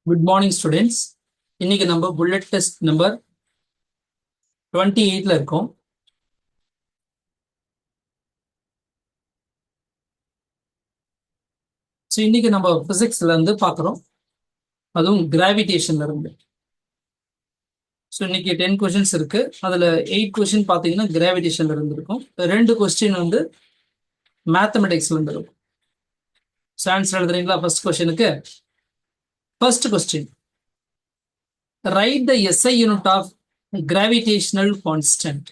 Good morning, students. இன்னைக்கு நம்ம bullet test number 28ல இருக்கோம். ஸோ இன்னைக்கு நம்ம பிசிக்ஸ்ல இருந்து பார்க்குறோம், அதுவும் கிராவிடேஷன்ல இருந்து. ஸோ இன்னைக்கு 10 கொஸ்டின்ஸ் இருக்கு. அதுல 8 கொஸ்டின் பார்த்தீங்கன்னா கிராவிடேஷன்ல இருந்து இருக்கும். 2 கொஸ்டின் வந்து மேத்தமெட்டிக்ஸ்ல இருந்து இருக்கும். ஸோ ஆன்சர் எழுதுறீங்களா? ஃபர்ஸ்ட் கொஸ்டினுக்கு first question, write the SI unit of gravitational constant.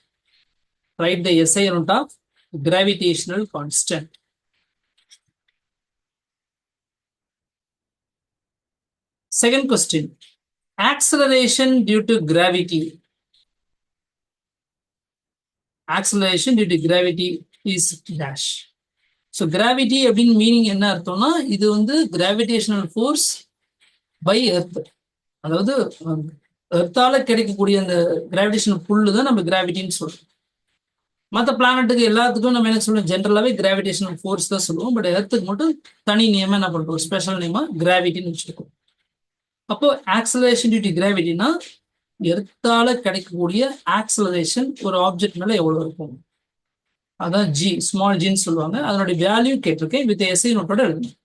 Write the SI unit of gravitational constant. Second question, acceleration due to gravity. Acceleration due to gravity is dash. So gravity அப்படின்னு meaning என்ன அர்த்தம்னா, இது வந்து gravitational force by earth. அதாவது எர்த்தால கிடைக்கக்கூடிய அந்த gravitational புல்லு தான் நம்ம கிராவிட்டின்னு சொல்றோம். மற்ற பிளானட்டுக்கு எல்லாத்துக்கும் நம்ம என்ன சொல்லுவோம், ஜென்ரலாகவே கிராவிடேஷனல் ஃபோர்ஸ் தான் சொல்லுவோம். பட் எர்த்துக்கு மட்டும் தனி நேமா என்ன பண்றோம், ஸ்பெஷல் நேமா கிராவிட்டின்னு வச்சுருக்கோம். அப்போ ஆக்சலரேஷன் டியூ டு கிராவிட்டினா எர்த்தால கிடைக்கக்கூடிய ஆக்சலரேஷன் ஒரு ஆப்ஜெக்ட் மேல எவ்வளவு இருக்கும், அதான் ஜி, ஸ்மால் ஜின்னு சொல்லுவாங்க. அதனுடைய வேல்யூ கேட்டிருக்கேன், வித் எஸ்ஐ நோட்டோட எழுதணும்.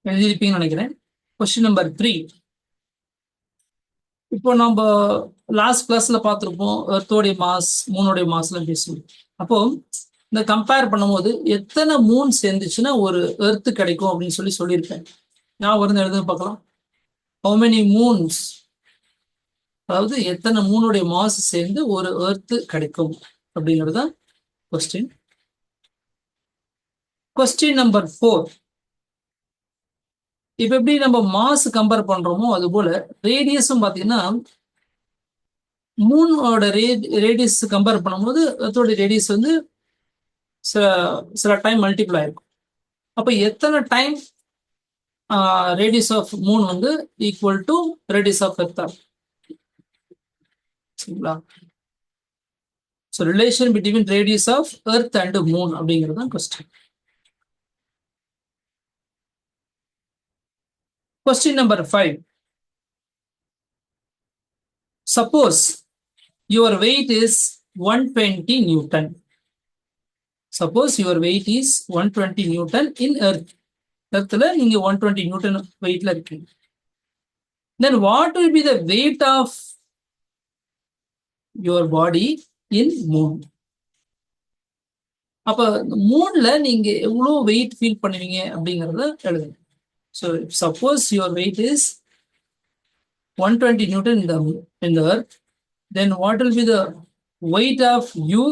எழுதிருப்பீங்கன்னு நினைக்கிறேன். Question number 3. இப்போ நம்ம லாஸ்ட் கிளாஸ்ல பார்த்துருப்போம், எர்த்தோடைய மாஸ், மூனுடைய மாஸ்லாம் பேசுவோம். அப்போ இந்த கம்பேர் பண்ணும்போது எத்தனை மூன் சேர்ந்துச்சுன்னா ஒரு எர்த்து கிடைக்கும் அப்படின்னு சொல்லியிருப்பேன். நான் வந்து எழுத பார்க்கலாம். How many moons, அதாவது எத்தனை மூனுடைய மாஸ் சேர்ந்து ஒரு எர்த்து கிடைக்கும் அப்படிங்கிறது தான் கொஸ்டின். Question number 4. இப்ப எப்படி நம்ம மாஸ் கம்பேர் பண்றோமோ அது போல ரேடியஸும் பாத்தீங்கன்னா மூனோட ரேடியஸ் கம்பேர் பண்ணும்போது அதோட ரேடியஸ் வந்து சில டைம் மல்டிபிள் ஆயிருக்கும். அப்ப எத்தனை டைம் ரேடியஸ் ஆஃப் மூன் வந்து equal to radius of earth. சரிங்களா? So relation between radius of earth and moon அப்படிங்கிறது தான் question. Question number 5. Suppose your weight is 120 Newton. Suppose your weight is 120 Newton in earth. எர்த்ல நீங்க 120 Newton வெயிட்ல இருக்கீங்க. Then what will be the weight of your body in moon? அப்ப மூன்ல நீங்க எவ்வளவு wait feel பண்ணுவீங்க அப்படிங்கறத எழுதுங்க. So suppose your weight is 120 Newton in the earth, then what will be the weight of you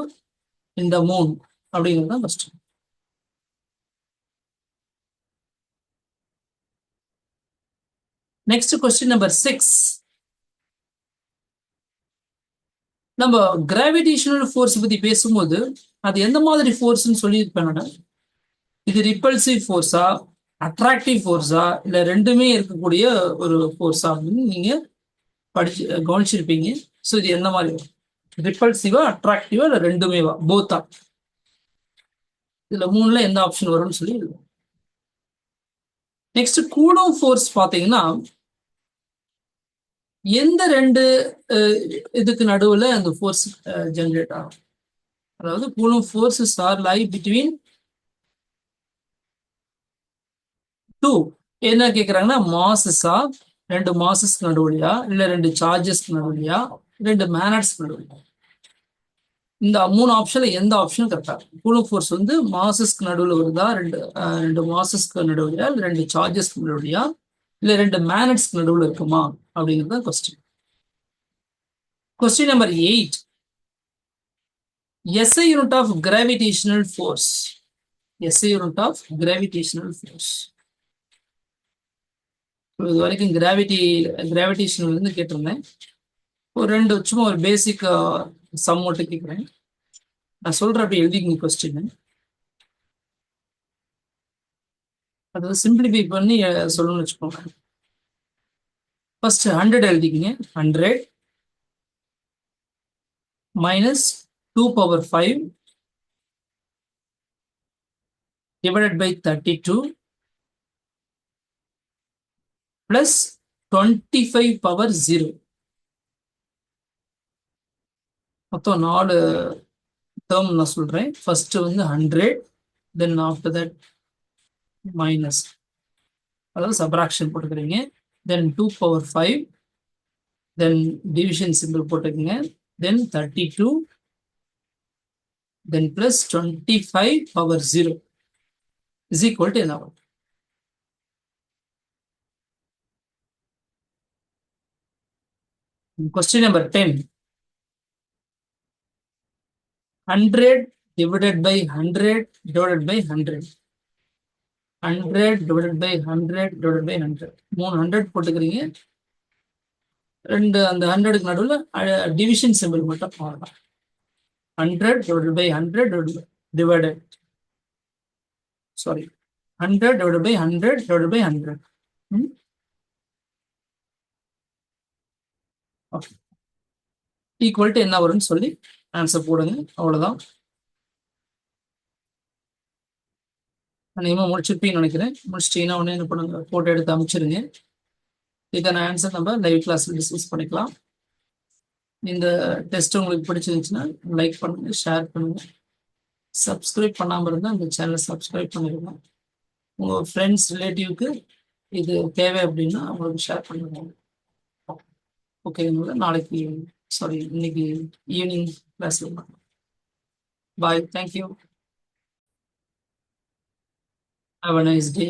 in the moon அப்படிங்கிறது தான் first. Next question number 6. நம்ம gravitational force பத்தி பேசும்போது அது எந்த மாதிரி ஃபோர்ஸ்ன்னு சொல்லியிருப்பேன். இது ரிப்பல்சிவ் ஃபோர்ஸா, அட்ராக்டிவ் ஃபோர்ஸா, இல்ல ரெண்டுமே இருக்கக்கூடிய ஒரு ஃபோர்ஸா அப்படின்னு நீங்க கவனிச்சிருப்பீங்க. ஸோ இது எந்த மாதிரி வரும், ரிப்பல்சிவா, அட்ராக்டிவா, இல்ல ரெண்டுமேவா, போத்தா? இதுல மூணுல எந்த ஆப்ஷன் வரும்னு சொல்லி. நெக்ஸ்ட் கூலோம் ஃபோர்ஸ் பாத்தீங்கன்னா எந்த ரெண்டு இதுக்கு நடுவுல அந்த ஃபோர்ஸ் ஜெனரேட் ஆகும். அதாவது coulomb forces are lie between two. என்ன கேக்குறாங்கன்னா, மாசஸா, ரெண்டு மாசஸ்க்கு நடுவுலையா, இல்ல ரெண்டு சார்ஜஸ்க்கு நடுவுலையா, ரெண்டு மேனட்ஸ்க்கு நடுவுலையா? இந்த மூணு ஆப்ஷன்ல எந்த ஆப்ஷன் கரெக்டா? கூலோம் ஃபோர்ஸ் வந்து மாசஸ்க்கு நடுவுல வருதா, ரெண்டு மாசஸ்க்கு நடுவுலையா, இல்ல ரெண்டு சார்ஜஸ்க்கு நடுவுலையா, இல்ல ரெண்டு மேனட்ஸ்க்கு நடுவுல இருக்குமா அப்படிங்கிறது question. Question number 8. SI unit of gravitational force. SI unit of gravitational force. இது வரைக்கும் கிராவிடேஷனல் இருந்து கேட்டிருந்தேன். ஒரு ரெண்டு சும்மா ஒரு பேசிக் சம் மட்டும் கேட்குறேன். நான் சொல்றேன், அப்படி எழுதிக்கங்க கொஸ்டின். அதாவது சிம்பிளிஃபை பண்ணி சொல்லணும்னு வச்சுக்கோங்க. First 100 எழுதிக்கிங்க. 100 minus 2^5 divided by 32 plus 25 power 0. மொத்தம் 4 டேர்ம் நான் சொல்றேன். ஃபர்ஸ்ட் வந்து 100, தென் ஆஃப்டர் தட் மைனஸ், அதாவது சப்ராக்ஷன் போட்டுக்கிறீங்க. தென் 2 பவர் 5, தென் டிவிஷன் சிம்பிள் போட்டுக்கோங்க. தென் 32, தென் plus 25 power 0 is equal to என்ன வரும்? Question number 10. 100 divided by 100 divided by 100. 100 divided by 100 divided by 100. 300 போட்டுக்கிறீங்க. ரெண்டு அந்த 100க்கு நடுவில் டிவிஷன் சிம்பிள் மட்டும் போடலாம். 100 divided by 100 divided. Sorry. 100 divided by 100 divided by 100. Okay. Equal to என்ன வரும்னு சொல்லி ஆன்சர் போடுங்க. அவ்வளோதான். அநேகமாக முடிச்சிருப்பீங்கன்னு நினைக்கிறேன். முடிச்சிட்டீங்கன்னா உடனே என்ன பண்ணுங்க, ஃபோட்டோ எடுத்து அமைச்சிருங்க. இதுக்கான ஆன்சர் நம்ம லைவ் கிளாஸில் டிஸ்கஸ் பண்ணிக்கலாம். இந்த டெஸ்ட் உங்களுக்கு பிடிச்சிருந்துச்சுன்னா லைக் பண்ணுங்க, ஷேர் பண்ணுங்க. சப்ஸ்கிரைப் பண்ணாமல் இருந்தால் இந்த சேனலை சப்ஸ்கிரைப் பண்ணிடுங்க. உங்கள் ஃப்ரெண்ட்ஸ் ரிலேட்டிவ்க்கு இது தேவை அப்படின்னா அவங்களுக்கு ஷேர் பண்ணுங்க. ஓகேங்களா? நாளைக்கு இன்னைக்கு ஈவினிங் கிளாஸ்ல பாய். Thank you. Have a nice day.